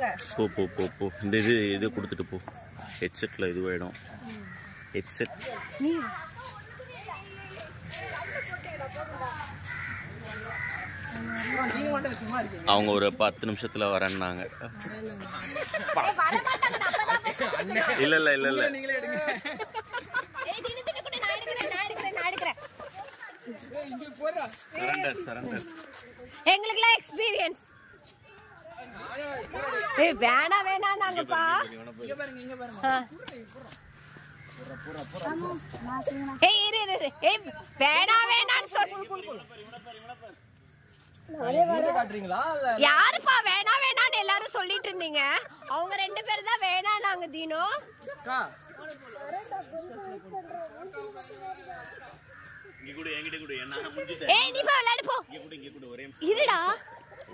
வாங்க. போ போ போ போ. இந்த இது கொடுத்துட்டு போ. ஹெட்செட்ல இதுவாயிடும். ஹெட்செட் அவங்க ஒரு 10 நிமிஷத்துல வரேன்னாங்க. இல்ல இல்ல இல்ல இல்ல எங்களுக்குலாம் எக்ஸ்பீரியன்ஸ். வேணா வேணா நாங்கப்பா. வேணா வேணான்னு யாருப்பா வேணா வேணான்னு எல்லாரும் சொல்லிட்டு இருந்தீங்க. அவங்க 2 பேரும் தான் வேணா நாங்க தீனோ.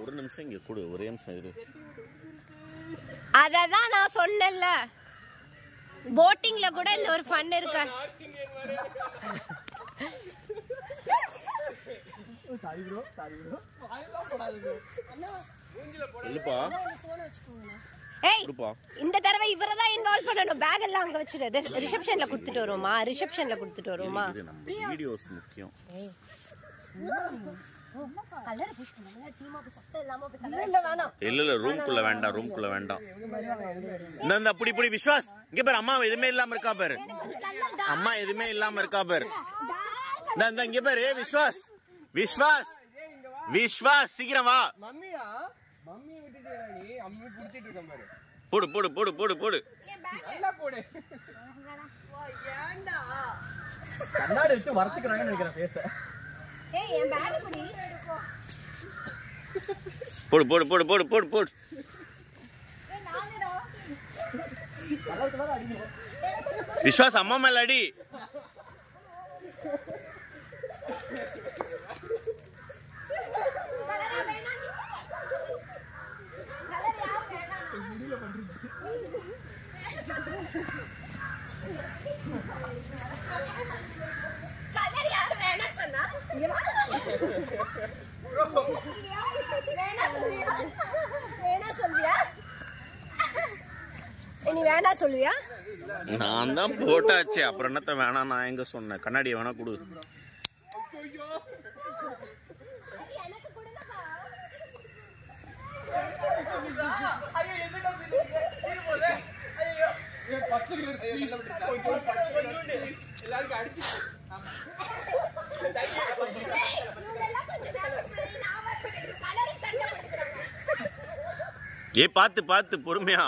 ஒரு நிமிஷம் இங்க கூட ஒரே நிமிஷம் இரு. அததான் நான் சொன்னேன்ல, போட்டிங்ல கூட இந்த ஒரு ஃபன் இருக்கு. இந்த தடவை இவரதான் இன்வால்வ் பண்ணணும். பேக் எல்லாம் அங்க வச்சிரு. ரிசப்ஷன்ல கொடுத்துட்டு வருவோமா? ரிசப்ஷன்ல கொடுத்துட்டு வருவோமா? வீடியோஸ் முக்கியம். இல்ல இல்ல ரூம்குள்ள வேண்டாம், ரூம்குள்ள வேண்டாம். இந்த அப்படி இப்படி விஸ்வாஸ் இங்க பாரு. அம்மா எதுவுமே இல்லாம இருக்கா பாரு. அம்மா எதுவுமே இல்லாம இருக்கா பாரு. இந்த இங்க பாரு. விஸ்வாஸ் விஸ்வாஸ் விஸ்வாஸ் சீக்கிரம் வா. மம்மியா மம்மியை விட்டுட்டு நீ அம்மி புடிச்சிட்டு இருக்க பாரு. போடு போடு போடு போடு போடு. நல்லா போடு. ஏண்டா கண்ணாடி வச்சு வரச்சுக்கறாங்கன்னு நினைக்கிறேன் பேச. ஏய் என் பேக் புடி. போடு போடு போடு போடு போடு போடு. ஏய் நானேடா. கலர் அடிங்க. விஸ்வாஸ் அம்மா மேல அடி. கலர் யார் வேணா சொன்னா? வேணா சொல்வியா? நீ வேணா சொல்வியா? நான் தான் போட்டாச்சு. அப்புறம் என்னத்த வேணா நான் எங்க சொன்னேன்? கண்ணாடி வேணா கொடு. ஏ பாத்து பாத்து பொறுமையா.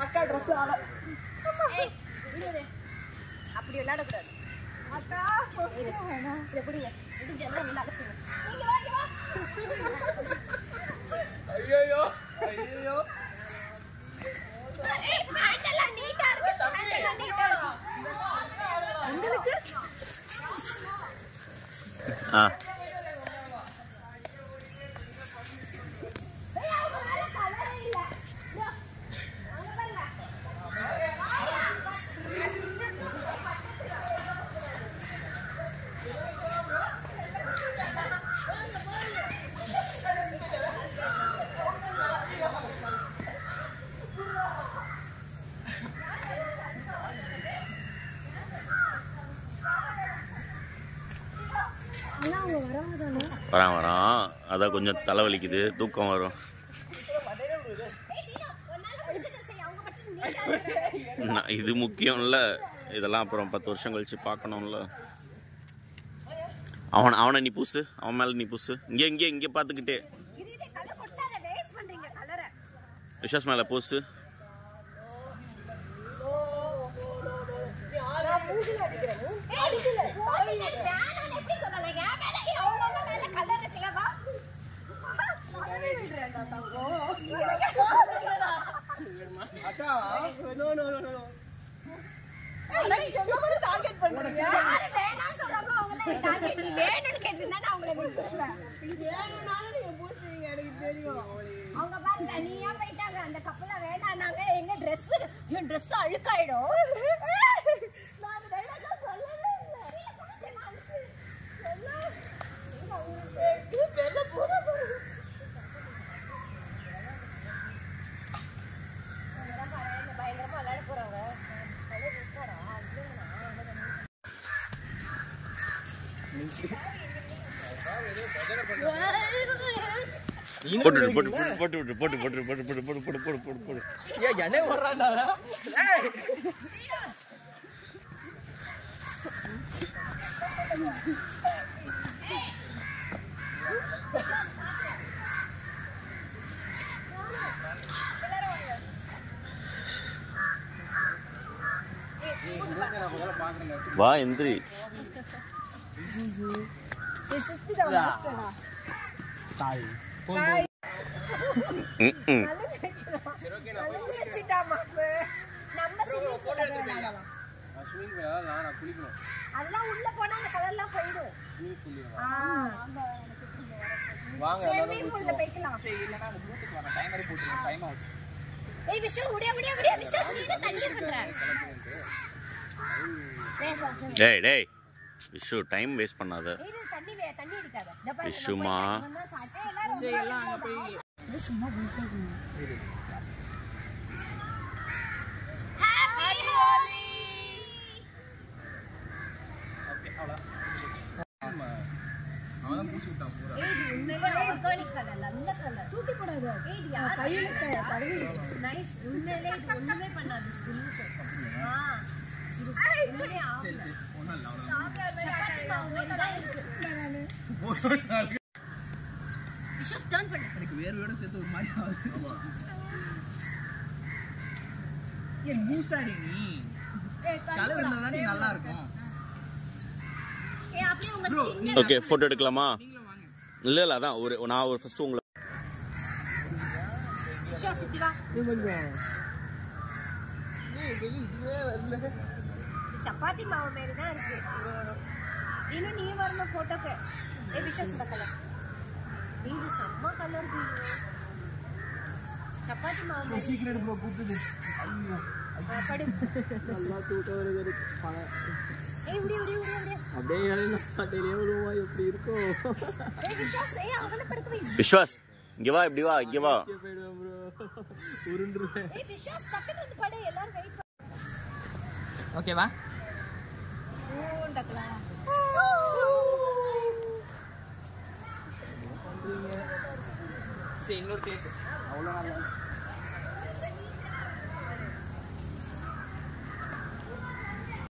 அக்கா Dress ஆல. ஏய் இரு. அப்படி விளையாட கூடாது. அக்கா வேணாம். இத புடிங்க. இது ஜெனரல் நல்லா இருக்கு. நீங்க வாங்க வா. ஐயோ ஐயோ. ஏய் ஹேண்டல நீட்டா இருக்கு. ஹேண்டல நீட்டா இருக்கு. உங்களுக்கு வரான் வரான். அதான் கொஞ்சம் தலைவலிக்குது, தூக்கம் வரும். இது முக்கியம் இல்ல. இதெல்லாம் அப்புறம் 10 வருஷம் கழிச்சு பார்க்கணும்ல. அவனை நீ பூசு. அவன் மேல நீ பூசு. இங்கே இங்கே இங்கே பார்த்துக்கிட்டே விஸ்வாஸ் மேல பூசு. அக்கா no no no no. Target பண்றீங்க. யாரு வேணாம்னு சொல்றாங்களோ அவங்க தான் டார்கெட். நீ வேணும்னு கேட்டினா நான் அவங்கள விட்டுறேன். வேணும்னாலும் நீங்க பூசுவீங்க எனக்கு தெரியும். அவங்க பாரு தனியா போயிட்டாங்க. அந்த கப்பல வேணானாங்க. எங்க Dress என் Dress அழுக்காயிடும். நான் வேணாம்னு சொல்லவே இல்ல. போட்டு போட்டு போட்டு போட்டு போட்டு போட்டு போட்டு போட்டு போட்டு போட்டு போட்டு போட்டு போட்டு ஏன் என்ன வர்றான்டா ஏய் வா எந்திரி அதெல்லாம் உள்ள போனா அந்த கலர்லாம் போயிடும். வாங்க ஸ்விம்மிங் பூல்ல போய்க்கலாம். சரி இல்லனா அந்த ப்ளூடூத் வர டைமர் போட்டுறேன் டைம் ஆகுது. ஏய் விஷ்ணு முடியா விஷ்ணு நீ தண்ணிய பண்ற. டேய் டேய் விஷ்ணு டைம் வேஸ்ட் பண்ணாத. இது தண்ணி அடிக்காத. விஷ்ணுமா சரி எல்லாம் அங்க போய் இது சும்மா வீட்ல இரு. ஹேப்பி ஹோலி. ஓகே அவ்வளவு அவன் பூசி விட்டான் பூரா. ஏய் இது உண்மையிலே ஆர்கானிக் கலர் நல்ல கலர். தூக்கி போடாத. ஏய் இது யார் கையில தடவி நைஸ். உண்மையிலே இது ஒண்ணுமே பண்ணாது ஸ்கின்னுக்கு. இது உண்மையிலே ஆகல. ஒண்ணு இல்ல அவ்வளவு. விஷஸ் டர்ன் பண்ணு. எனக்கு வேர்வையோட சேர்த்து ஒரு மாதிரி ஆகுது. ஏய் மூசாடி நீ. கலர் இருந்தா தான் நீ நல்லா இருக்கும். ஏய் அப்படியே உங்க ஸ்கின் ஓகே போட்டோ எடுக்கலாமா? நீங்களும் வாங்க. இல்ல இல்ல அதான் நான் ஒரு ஃபர்ஸ்ட் உங்களை விஷஸ் சுத்தி வா. இதுவே வரல. சப்பாத்தி மாவு மாதிரி தான் இருக்கு. இன்னும் நீ வரணும் போட்டோக்கு. ஏய் விஷஸ் இந்த கலர். இது செம்ம கலர் இது. சப்பாத்தி மாவு மாதிரி. சீக்கிரம் ப்ரோ கூப்பிடுது. ஐயோ படு. நல்லா தூக்கம் வருது. ஏய் விடு. அப்படியே நான் பாட்டிலே வருவா எப்படி இருக்கோ. ஏய் விஷஸ் ஏய் அவனை படுக்க வை. விஸ்வாஸ் இங்க வா இப்படி வா இங்க வா. போய்டுவேன் ப்ரோ. உருண்டுறேன். ஏய் விஷஸ் பக்கத்துல வந்து படு எல்லாரும் வெயிட் பண்ணு. ஓகேவா? ஊண்டக்கலாம். சரி இன்னொரு கேக் அவ்வளோ நல்லா